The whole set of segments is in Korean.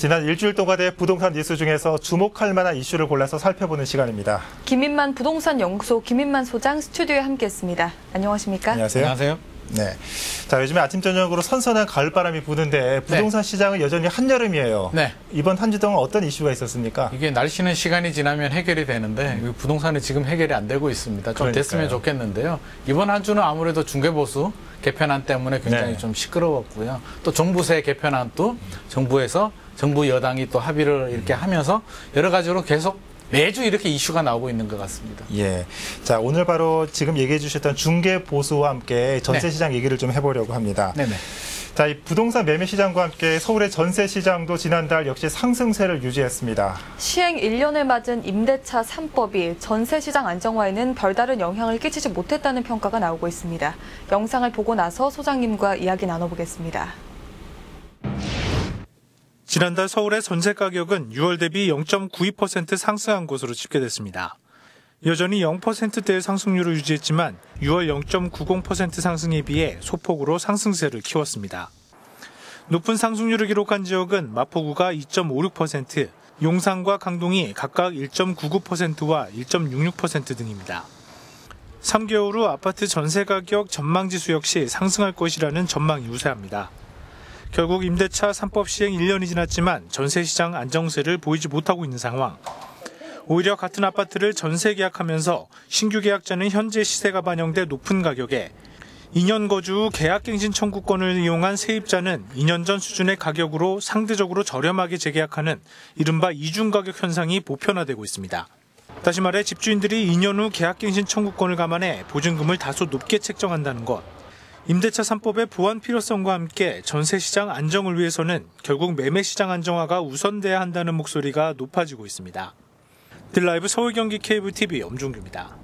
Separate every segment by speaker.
Speaker 1: 지난 일주일 동안의 부동산 뉴스 중에서 주목할 만한 이슈를 골라서 살펴보는 시간입니다.
Speaker 2: 김인만 부동산 연구소 김인만 소장 스튜디오에 함께했습니다. 안녕하십니까?
Speaker 1: 안녕하세요.
Speaker 3: 안녕하세요.
Speaker 1: 네. 자, 요즘에 아침 저녁으로 선선한 가을바람이 부는데 부동산 시장은 여전히 한여름이에요.
Speaker 3: 네.
Speaker 1: 이번 한 주 동안 어떤 이슈가 있었습니까?
Speaker 3: 이게 날씨는 시간이 지나면 해결이 되는데 부동산은 지금 해결이 안 되고 있습니다. 좀
Speaker 1: 그러니까요.
Speaker 3: 됐으면 좋겠는데요. 이번 한 주는 아무래도 중개보수 개편안 때문에 굉장히
Speaker 1: 네.
Speaker 3: 좀 시끄러웠고요. 또 종부세 개편안도 정부에서 정부 여당이 또 합의를 이렇게 하면서 여러 가지로 계속 매주 이렇게 이슈가 나오고 있는 것 같습니다.
Speaker 1: 예. 자, 오늘 바로 지금 얘기해 주셨던 중개 보수와 함께 전세 시장 얘기를 좀 해보려고 합니다.
Speaker 3: 네네.
Speaker 1: 자, 이 부동산 매매 시장과 함께 서울의 전세 시장도 지난달 역시 상승세를 유지했습니다.
Speaker 2: 시행 1년을 맞은 임대차 3법이 전세 시장 안정화에는 별다른 영향을 끼치지 못했다는 평가가 나오고 있습니다. 영상을 보고 나서 소장님과 이야기 나눠보겠습니다.
Speaker 4: 지난달 서울의 전세 가격은 6월 대비 0.92% 상승한 것으로 집계됐습니다. 여전히 0%대의 상승률을 유지했지만 6월 0.90% 상승에 비해 소폭으로 상승세를 키웠습니다. 높은 상승률을 기록한 지역은 마포구가 2.56%, 용산과 강동이 각각 1.99%와 1.66% 등입니다. 3개월 후 아파트 전세 가격 전망지수 역시 상승할 것이라는 전망이 우세합니다. 결국 임대차 3법 시행 1년이 지났지만 전세시장 안정세를 보이지 못하고 있는 상황. 오히려 같은 아파트를 전세 계약하면서 신규 계약자는 현재 시세가 반영돼 높은 가격에 2년 거주 후 계약갱신 청구권을 이용한 세입자는 2년 전 수준의 가격으로 상대적으로 저렴하게 재계약하는 이른바 이중가격 현상이 보편화되고 있습니다. 다시 말해 집주인들이 2년 후 계약갱신 청구권을 감안해 보증금을 다소 높게 책정한다는 것. 임대차 3법의 보완 필요성과 함께 전세시장 안정을 위해서는 결국 매매시장 안정화가 우선돼야 한다는 목소리가 높아지고 있습니다. 딜라이브 서울 경기 케이블 TV 엄종규입니다.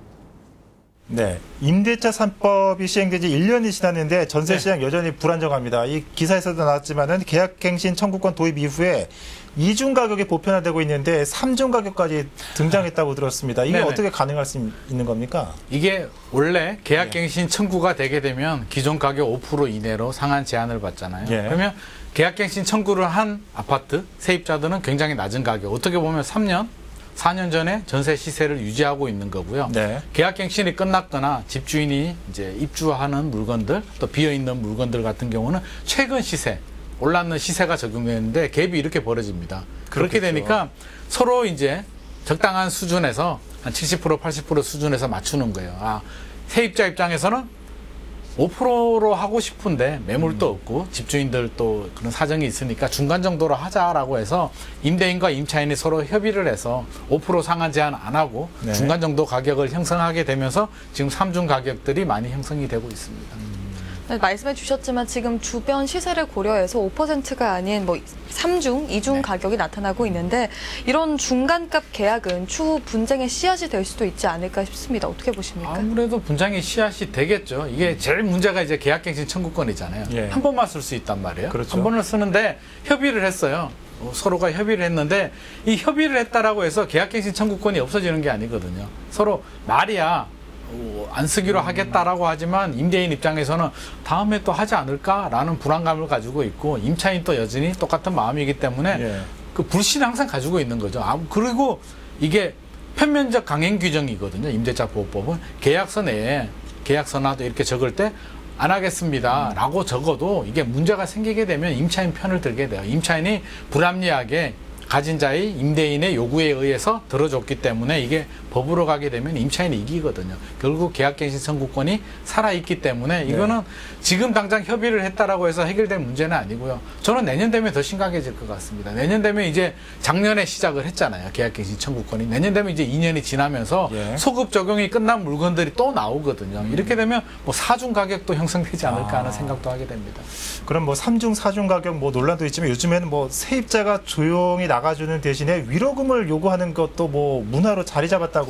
Speaker 1: 네. 임대차 3법이 시행된 지 1년이 지났는데 전세 시장 여전히 불안정합니다. 이 기사에서도 나왔지만은 계약갱신 청구권 도입 이후에 이중 가격이 보편화되고 있는데 3중 가격까지 등장했다고 들었습니다. 이게
Speaker 3: 네네.
Speaker 1: 어떻게 가능할 수 있는 겁니까?
Speaker 3: 이게 원래 계약갱신 청구가 되게 되면 기존 가격 5% 이내로 상한 제한을 받잖아요.
Speaker 1: 예.
Speaker 3: 그러면 계약갱신 청구를 한 아파트 세입자들은 굉장히 낮은 가격, 어떻게 보면 3년, 4년 전에 전세 시세를 유지하고 있는 거고요.
Speaker 1: 네.
Speaker 3: 계약갱신이 끝났거나 집주인이 이제 입주하는 물건들, 또 비어있는 물건들 같은 경우는 최근 시세, 올랐는 시세가 적용되는데 갭이 이렇게 벌어집니다. 그렇게
Speaker 1: 그렇겠죠.
Speaker 3: 되니까 서로 이제 적당한 수준에서 한 70%, 80% 수준에서 맞추는 거예요. 아, 세입자 입장에서는 5%로 하고 싶은데 매물도 없고 집주인들 또 그런 사정이 있으니까 중간 정도로 하자라고 해서 임대인과 임차인이 서로 협의를 해서 5% 상한 제한 안 하고
Speaker 1: 네.
Speaker 3: 중간 정도 가격을 형성하게 되면서 지금 3중 가격들이 많이 형성이 되고 있습니다.
Speaker 2: 말씀해 주셨지만 지금 주변 시세를 고려해서 5%가 아닌 3중, 2중 가격이 나타나고 있는데 이런 중간값 계약은 추후 분쟁의 씨앗이 될 수도 있지 않을까 싶습니다. 어떻게 보십니까?
Speaker 3: 아무래도 분쟁의 씨앗이 되겠죠. 이게 제일 문제가 이제 계약갱신 청구권이잖아요.
Speaker 1: 예.
Speaker 3: 한 번만 쓸 수 있단 말이에요.
Speaker 1: 그렇죠.
Speaker 3: 한 번을 쓰는데 협의를 했어요. 서로가 협의를 했는데 이 협의를 했다라고 해서 계약갱신 청구권이 없어지는 게 아니거든요. 서로 말이야 안 쓰기로 하겠다라고 하지만 임대인 입장에서는 다음에 또 하지 않을까라는 불안감을 가지고 있고 임차인 또 여전히 똑같은 마음이기 때문에
Speaker 1: 예.
Speaker 3: 그 불신을 항상 가지고 있는 거죠. 그리고 이게 편면적 강행 규정이거든요. 임대차 보호법은 계약서 내에 계약서나도 이렇게 적을 때 안 하겠습니다 라고 적어도 이게 문제가 생기게 되면 임차인 편을 들게 돼요. 임차인이 불합리하게 가진 자의 임대인의 요구에 의해서 들어줬기 때문에 이게 법으로 가게 되면 임차인이 이기거든요. 결국 계약갱신 청구권이 살아있기 때문에 이거는 지금 당장 협의를 했다라고 해서 해결될 문제는 아니고요. 저는 내년 되면 더 심각해질 것 같습니다. 내년 되면 이제 작년에 시작을 했잖아요. 계약갱신 청구권이. 내년 되면 이제 2년이 지나면서 소급 적용이 끝난 물건들이 또 나오거든요. 이렇게 되면 4중 가격도 형성되지 않을까 하는 생각도 하게 됩니다.
Speaker 1: 그럼 3중, 4중 가격 논란도 있지만 요즘에는 세입자가 조용히 나가주는 대신에 위로금을 요구하는 것도 문화로 자리 잡았다고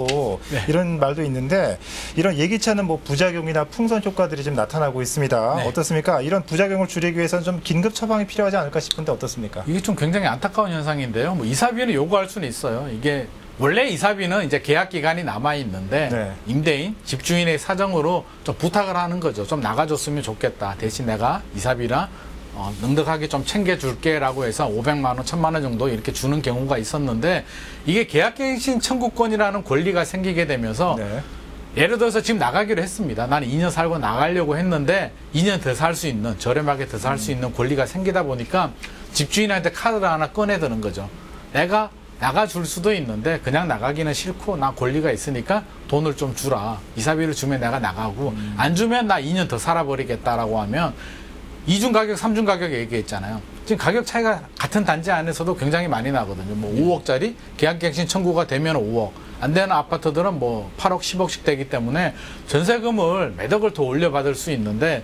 Speaker 1: 이런 말도 있는데 이런 예기치 않은 부작용이나 풍선 효과들이 좀 나타나고 있습니다. 어떻습니까? 이런 부작용을 줄이기 위해서는 좀 긴급 처방이 필요하지 않을까 싶은데 어떻습니까?
Speaker 3: 이게 좀 굉장히 안타까운 현상인데요. 이사비는 요구할 수는 있어요. 이게 원래 이사비는 이제 계약 기간이 남아 있는데 임대인, 집주인의 사정으로 좀 부탁을 하는 거죠. 좀 나가줬으면 좋겠다. 대신 내가 이사비랑 넉넉하게 좀 챙겨줄게라고 해서 500만 원, 1000만 원 정도 이렇게 주는 경우가 있었는데 이게 계약갱신 청구권이라는 권리가 생기게 되면서
Speaker 1: 네.
Speaker 3: 예를 들어서 지금 나가기로 했습니다. 나는 2년 살고 나가려고 했는데 2년 더 살 수 있는, 저렴하게 더 살 수 있는 권리가 생기다 보니까 집주인한테 카드를 하나 꺼내드는 거죠. 내가 나가줄 수도 있는데 그냥 나가기는 싫고 나 권리가 있으니까 돈을 좀 주라. 이사비를 주면 내가 나가고 안 주면 나 2년 더 살아버리겠다라고 하면 2중 가격, 3중 가격 얘기했잖아요. 지금 가격 차이가 같은 단지 안에서도 굉장히 많이 나거든요. 뭐 5억짜리 계약갱신 청구가 되면 5억. 안 되는 아파트들은 뭐 8억, 10억씩 되기 때문에 전세금을 몇 억을 더 올려받을 수 있는데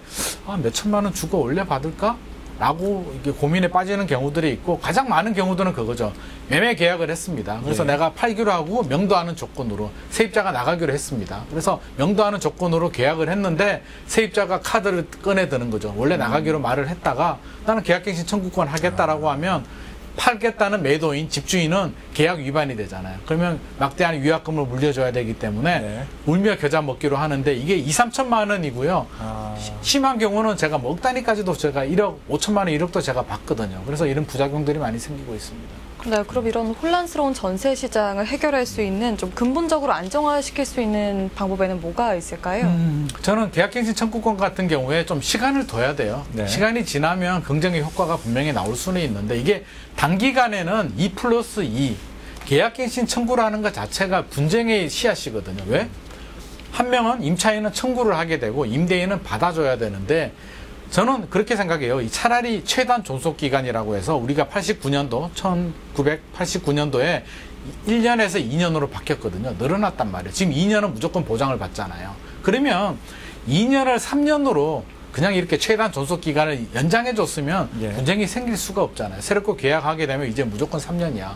Speaker 3: 몇 천만 원 주고 올려받을까? 라고 이게 고민에 빠지는 경우들이 있고 가장 많은 경우들은 그거죠. 매매 계약을 했습니다. 그래서
Speaker 1: 네.
Speaker 3: 내가 팔기로 하고 명도하는 조건으로 세입자가 나가기로 했습니다. 그래서 명도하는 조건으로 계약을 했는데 세입자가 카드를 꺼내드는 거죠. 원래 나가기로 말을 했다가 나는 계약갱신 청구권 하겠다라고 하면 팔겠다는 매도인, 집주인은 계약 위반이 되잖아요. 그러면 막대한 위약금을 물려줘야 되기 때문에
Speaker 1: 네.
Speaker 3: 울며 겨자 먹기로 하는데 이게 2, 3천만 원이고요. 심한 경우는 제가 뭐 억 단위까지도 제가 1억, 5천만 원, 1억도 제가 봤거든요. 그래서 이런 부작용들이 많이 생기고 있습니다.
Speaker 2: 네, 그럼 이런 혼란스러운 전세 시장을 해결할 수 있는 좀 근본적으로 안정화시킬 수 있는 방법에는 뭐가 있을까요?
Speaker 3: 저는 계약갱신 청구권 같은 경우에 좀 시간을 둬야 돼요.
Speaker 1: 네.
Speaker 3: 시간이 지나면 긍정의 효과가 분명히 나올 수는 있는데 이게 단기간에는 2+2 계약갱신 청구라는 것 자체가 분쟁의 씨앗이거든요. 왜? 한 명은 임차인은 청구를 하게 되고 임대인은 받아줘야 되는데 저는 그렇게 생각해요. 차라리 최단 존속기간이라고 해서 우리가 89년도, 1989년도에 1년에서 2년으로 바뀌었거든요. 늘어났단 말이에요. 지금 2년은 무조건 보장을 받잖아요. 그러면 2년을 3년으로 그냥 이렇게 최단 존속기간을 연장해줬으면
Speaker 1: 예.
Speaker 3: 분쟁이 생길 수가 없잖아요. 새롭게 계약하게 되면 이제 무조건 3년이야.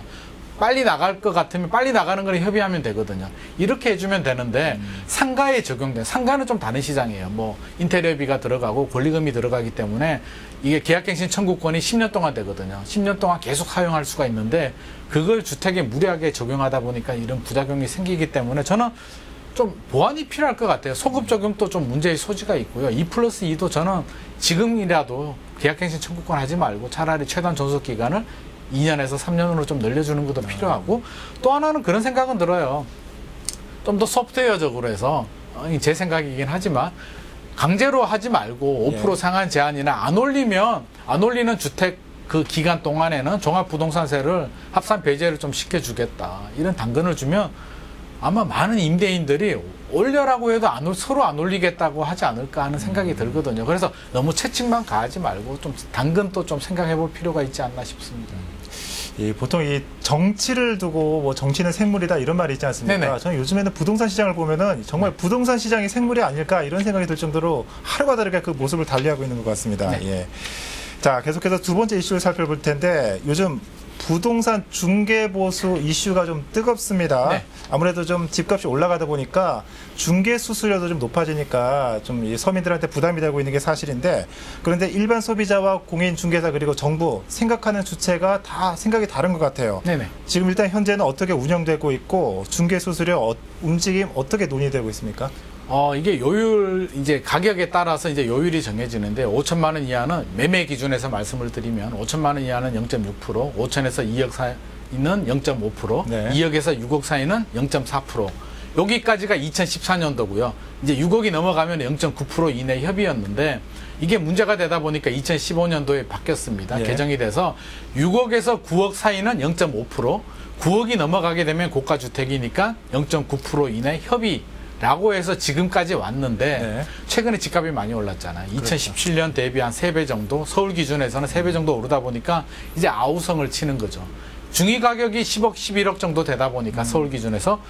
Speaker 3: 빨리 나갈 것 같으면 빨리 나가는 걸 협의하면 되거든요. 이렇게 해주면 되는데 상가에 적용된, 상가는 좀 다른 시장이에요. 뭐 인테리어비가 들어가고 권리금이 들어가기 때문에 이게 계약갱신 청구권이 10년 동안 되거든요. 10년 동안 계속 사용할 수가 있는데 그걸 주택에 무리하게 적용하다 보니까 이런 부작용이 생기기 때문에 저는 좀 보완이 필요할 것 같아요. 소급 적용도 좀 문제의 소지가 있고요. 2+2도 저는 지금이라도 계약갱신 청구권 하지 말고 차라리 최단 존속 기간을 2년에서 3년으로 좀 늘려주는 것도 필요하고 또 하나는 그런 생각은 들어요. 좀 더 소프트웨어적으로 해서 제 생각이긴 하지만 강제로 하지 말고 5% 상한 제한이나 안 올리는 주택 그 기간 동안에는 종합부동산세를 합산 배제를 좀 시켜주겠다. 이런 당근을 주면 아마 많은 임대인들이 올려라고 해도 서로 안 올리겠다고 하지 않을까 하는 생각이 들거든요. 그래서 너무 채찍만 가하지 말고 좀 당근도 좀 생각해 볼 필요가 있지 않나 싶습니다.
Speaker 1: 보통 이 정치를 두고 뭐 정치는 생물이다 이런 말이 있지 않습니까?
Speaker 3: 네네.
Speaker 1: 저는 요즘에는 부동산 시장을 보면은 정말 부동산 시장이 생물이 아닐까 이런 생각이 들 정도로 하루가 다르게 그 모습을 달리하고 있는 것 같습니다.
Speaker 3: 네.
Speaker 1: 예. 자, 계속해서 두 번째 이슈를 살펴볼 텐데 요즘 부동산 중개보수 이슈가 좀 뜨겁습니다.
Speaker 3: 네.
Speaker 1: 아무래도 좀 집값이 올라가다 보니까 중개 수수료도 좀 높아지니까 좀 이 서민들한테 부담이 되고 있는 게 사실인데 그런데 일반 소비자와 공인 중개사 그리고 정부 생각하는 주체가 다 생각이 다른 것 같아요.
Speaker 3: 네네.
Speaker 1: 지금 일단 현재는 어떻게 운영되고 있고 중개 수수료 움직임 어떻게 논의되고 있습니까?
Speaker 3: 이게 요율, 이제 가격에 따라서 이제 요율이 정해지는데 5천만 원 이하는 매매 기준에서 말씀을 드리면 5천만 원 이하는 0.6%, 5천에서 2억 사이는 0.5%,
Speaker 1: 네.
Speaker 3: 2억에서 6억 사이는 0.4%. 여기까지가 2014년도고요. 이제 6억이 넘어가면 0.9% 이내 협의였는데 이게 문제가 되다 보니까 2015년도에 바뀌었습니다.
Speaker 1: 예.
Speaker 3: 개정이 돼서 6억에서 9억 사이는 0.5%, 9억이 넘어가게 되면 고가주택이니까 0.9% 이내 협의 라고 해서 지금까지 왔는데
Speaker 1: 네.
Speaker 3: 최근에 집값이 많이 올랐잖아요. 2017년 대비 한 3배 정도, 서울 기준에서는 3배 정도 오르다 보니까 이제 아우성을 치는 거죠. 중위 가격이 10억, 11억 정도 되다 보니까 서울 기준에서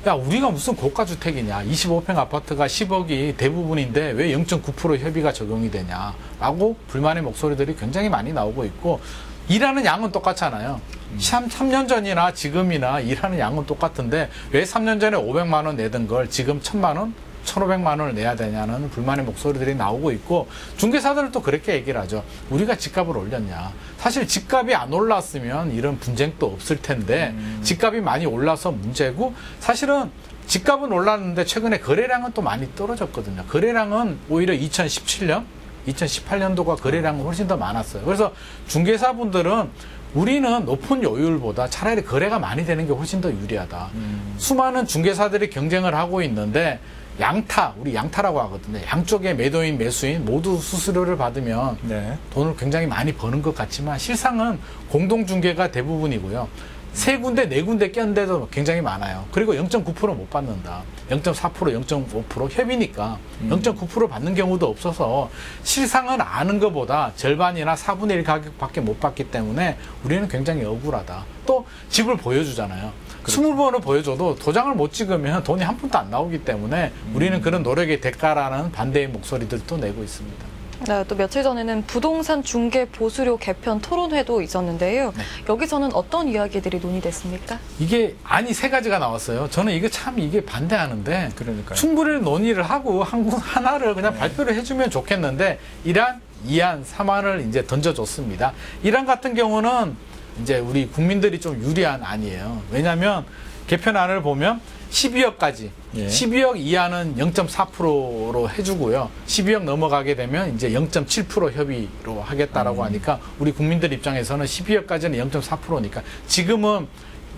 Speaker 3: 야, 우리가 무슨 고가주택이냐. 25평 아파트가 10억이 대부분인데 왜 0.9% 협의가 적용이 되냐. 라고 불만의 목소리들이 굉장히 많이 나오고 있고 일하는 양은 똑같잖아요. 3년 전이나 지금이나 일하는 양은 똑같은데 왜 3년 전에 500만 원 내던 걸 지금 1000만 원, 1500만 원을 내야 되냐는 불만의 목소리들이 나오고 있고 중개사들은 또 그렇게 얘기를 하죠. 우리가 집값을 올렸냐. 사실 집값이 안 올랐으면 이런 분쟁도 없을 텐데 집값이 많이 올라서 문제고 사실은 집값은 올랐는데 최근에 거래량은 또 많이 떨어졌거든요. 거래량은 오히려 2017년 2018년도가 거래량은 훨씬 더 많았어요. 그래서 중개사분들은 우리는 높은 요율보다 차라리 거래가 많이 되는 게 훨씬 더 유리하다. 수많은 중개사들이 경쟁을 하고 있는데 양타, 우리 양타라고 하거든요. 양쪽에 매도인, 매수인 모두 수수료를 받으면
Speaker 1: 네.
Speaker 3: 돈을 굉장히 많이 버는 것 같지만 실상은 공동중개가 대부분이고요. 세 군데, 네 군데 꼈는데도 굉장히 많아요. 그리고 0.9% 못 받는다. 0.4%, 0.5% 협의니까 0.9% 받는 경우도 없어서 실상은 아는 것보다 절반이나 4분의 1 가격밖에 못 받기 때문에 우리는 굉장히 억울하다. 또 집을 보여주잖아요. 20번을 보여줘도 도장을 못 찍으면 돈이 한 푼도 안 나오기 때문에 우리는 그런 노력의 대가라는 반대의 목소리들도 내고 있습니다.
Speaker 2: 네, 또 며칠 전에는 부동산 중개 보수료 개편 토론회도 있었는데요.
Speaker 3: 네.
Speaker 2: 여기서는 어떤 이야기들이 논의됐습니까?
Speaker 3: 이게 안이 세 가지가 나왔어요. 저는 이게 참 이게 반대하는데
Speaker 1: 그러니까요.
Speaker 3: 충분히 논의를 하고 하나를 그냥 발표를 해주면 좋겠는데 1안, 2안, 3안을 이제 던져줬습니다. 1안 같은 경우는 이제 우리 국민들이 좀 유리한 안이에요. 왜냐하면 개편안을 보면 12억까지,
Speaker 1: 예.
Speaker 3: 12억 이하는 0.4%로 해주고요. 12억 넘어가게 되면 이제 0.7% 협의로 하겠다라고 하니까 우리 국민들 입장에서는 12억까지는 0.4%니까 지금은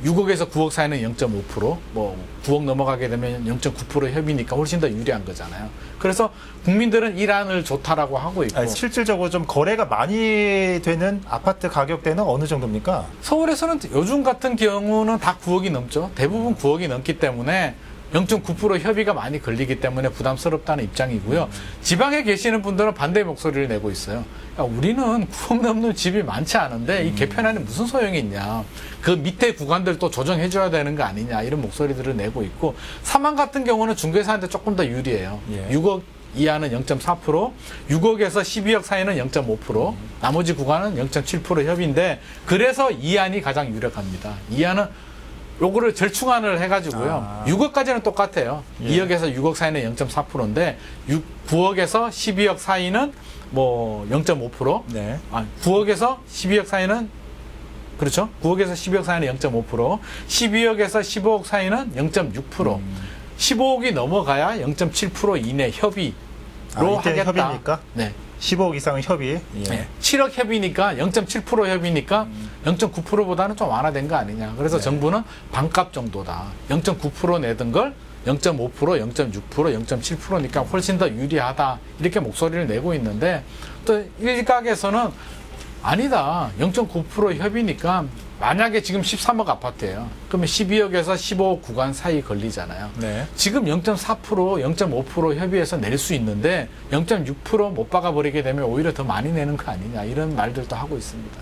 Speaker 3: 6억에서 9억 사이는 0.5%, 뭐 9억 넘어가게 되면 0.9% 협의니까 훨씬 더 유리한 거잖아요. 그래서 국민들은 1안을 좋다라고 하고 있고.
Speaker 1: 아니, 실질적으로 좀 거래가 많이 되는 아파트 가격대는 어느 정도입니까?
Speaker 3: 서울에서는 요즘 같은 경우는 다 9억이 넘죠. 대부분 9억이 넘기 때문에 0.9% 협의가 많이 걸리기 때문에 부담스럽다는 입장이고요. 지방에 계시는 분들은 반대 목소리를 내고 있어요. 야, 우리는 9억 넘는 집이 많지 않은데 이 개편안이 무슨 소용이 있냐. 그 밑에 구간들 또 조정해줘야 되는 거 아니냐. 이런 목소리들을 내고 있고 3안 같은 경우는 중개사한테 조금 더 유리해요.
Speaker 1: 예.
Speaker 3: 6억 이하는 0.4%, 6억에서 12억 사이는 0.5%, 나머지 구간은 0.7% 협의인데 그래서 2안이 가장 유력합니다. 2안은 요거를 절충안을 해가지고요. 6억까지는 똑같아요.
Speaker 1: 예.
Speaker 3: 2억에서 6억 사이는 0.4%인데 9억에서 12억 사이는 뭐 0.5%.
Speaker 1: 네.
Speaker 3: 9억에서 12억 사이는 그렇죠. 9억에서 12억 사이는 0.5%. 12억에서 15억 사이는 0.6%. 15억이 넘어가야 0.7% 이내 협의로
Speaker 1: 이때는
Speaker 3: 하겠다.
Speaker 1: 협의입니까?
Speaker 3: 네.
Speaker 1: 15억 이상은 협의. 예.
Speaker 3: 네. 7억 협의니까 0.7% 협의니까 0.9%보다는 좀 완화된 거 아니냐. 그래서
Speaker 1: 네.
Speaker 3: 정부는 반값 정도다. 0.9% 내던 걸 0.5%, 0.6%, 0.7%니까 훨씬 더 유리하다. 이렇게 목소리를 내고 있는데 또 일각에서는 아니다. 0.9% 협의니까 만약에 지금 13억 아파트예요. 그러면 12억에서 15억 구간 사이 걸리잖아요.
Speaker 1: 네.
Speaker 3: 지금 0.4%, 0.5% 협의해서 낼 수 있는데 0.6% 못 박아버리게 되면 오히려 더 많이 내는 거 아니냐 이런 말들도 하고 있습니다.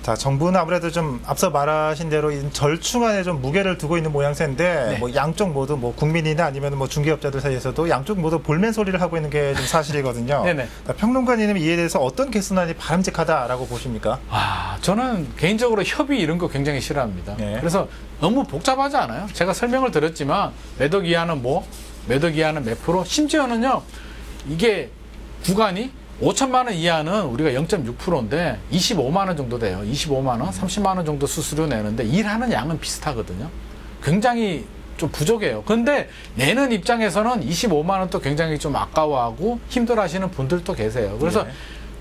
Speaker 1: 자, 정부는 아무래도 좀 앞서 말하신 대로 이 절충안에 좀 무게를 두고 있는 모양새인데
Speaker 3: 네.
Speaker 1: 뭐 양쪽 모두 뭐 국민이나 아니면 뭐 중개업자들 사이에서도 양쪽 모두 볼멘 소리를 하고 있는 게 좀 사실이거든요.
Speaker 3: 네네.
Speaker 1: 평론가님은 이에 대해서 어떤 개선안이 바람직하다라고 보십니까?
Speaker 3: 저는 개인적으로 협의 이런 거 굉장히 싫어합니다.
Speaker 1: 네.
Speaker 3: 그래서 너무 복잡하지 않아요? 제가 설명을 드렸지만 매덕 이하는 뭐, 매덕 이하는 몇 프로, 심지어는요 이게 구간이 5천만 원 이하는 우리가 0.6%인데 25만 원 정도 돼요. 25만 원, 30만 원 정도 수수료 내는데 일하는 양은 비슷하거든요. 굉장히 좀 부족해요. 근데 내는 입장에서는 25만 원도 굉장히 좀 아까워하고 힘들어하시는 분들도 계세요. 그래서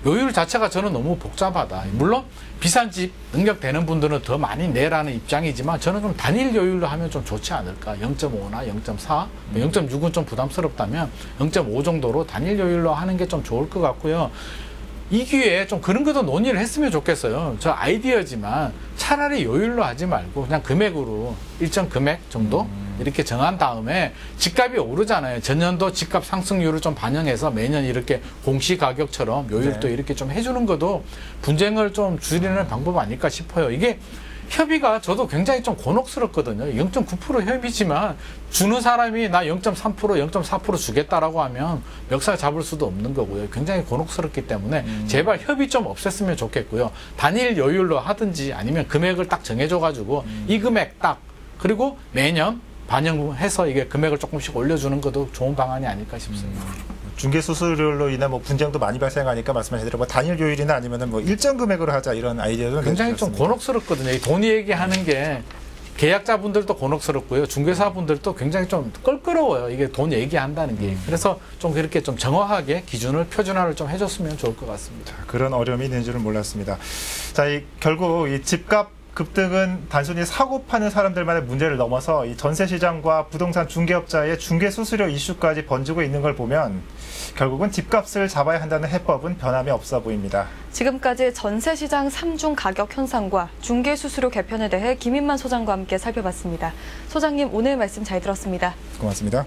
Speaker 3: 요율 자체가 저는 너무 복잡하다. 물론 비싼 집 능력 되는 분들은 더 많이 내라는 입장이지만 저는 좀 단일 요율로 하면 좀 좋지 않을까. 0.5나 0.4, 0.6은 좀 부담스럽다면 0.5 정도로 단일 요율로 하는 게 좀 좋을 것 같고요. 이 기회에 좀 그런 것도 논의를 했으면 좋겠어요. 저 아이디어지만 차라리 요율로 하지 말고 그냥 금액으로 일정 금액 정도 이렇게 정한 다음에 집값이 오르잖아요. 전년도 집값 상승률을 좀 반영해서 매년 이렇게 공시가격처럼 요율도
Speaker 1: 네.
Speaker 3: 이렇게 좀 해주는 것도 분쟁을 좀 줄이는 방법 아닐까 싶어요. 이게 협의가 저도 굉장히 좀 곤혹스럽거든요. 0.9% 협의지만 주는 사람이 나 0.3%, 0.4% 주겠다라고 하면 멱살 잡을 수도 없는 거고요. 굉장히 곤혹스럽기 때문에 제발 협의 좀 없앴으면 좋겠고요. 단일 요율로 하든지 아니면 금액을 딱 정해줘가지고 이 금액 딱 그리고 매년 반영해서 이게 금액을 조금씩 올려주는 것도 좋은 방안이 아닐까 싶습니다.
Speaker 1: 중개 수수료로 인한 뭐 분쟁도 많이 발생하니까 말씀하신 대로 뭐 단일 요율이나 아니면은 뭐 일정 금액으로 하자 이런 아이디어도
Speaker 3: 굉장히 좀 곤혹스럽거든요. 이 돈 얘기하는 게 계약자분들도 곤혹스럽고요. 중개사분들도 굉장히 좀 껄끄러워요. 이게 돈 얘기한다는 게. 그래서 좀 그렇게 좀 정확하게 기준을 표준화를 좀 해줬으면 좋을 것 같습니다.
Speaker 1: 그런 어려움이 있는 줄은 몰랐습니다. 자, 결국 이 집값 급등은 단순히 사고 파는 사람들만의 문제를 넘어서 이 전세 시장과 부동산 중개업자의 중개 수수료 이슈까지 번지고 있는 걸 보면 결국은 집값을 잡아야 한다는 해법은 변함이 없어 보입니다.
Speaker 2: 지금까지 전세 시장 3중 가격 현상과 중개 수수료 개편에 대해 김인만 소장과 함께 살펴봤습니다. 소장님, 오늘 말씀 잘 들었습니다.
Speaker 1: 고맙습니다.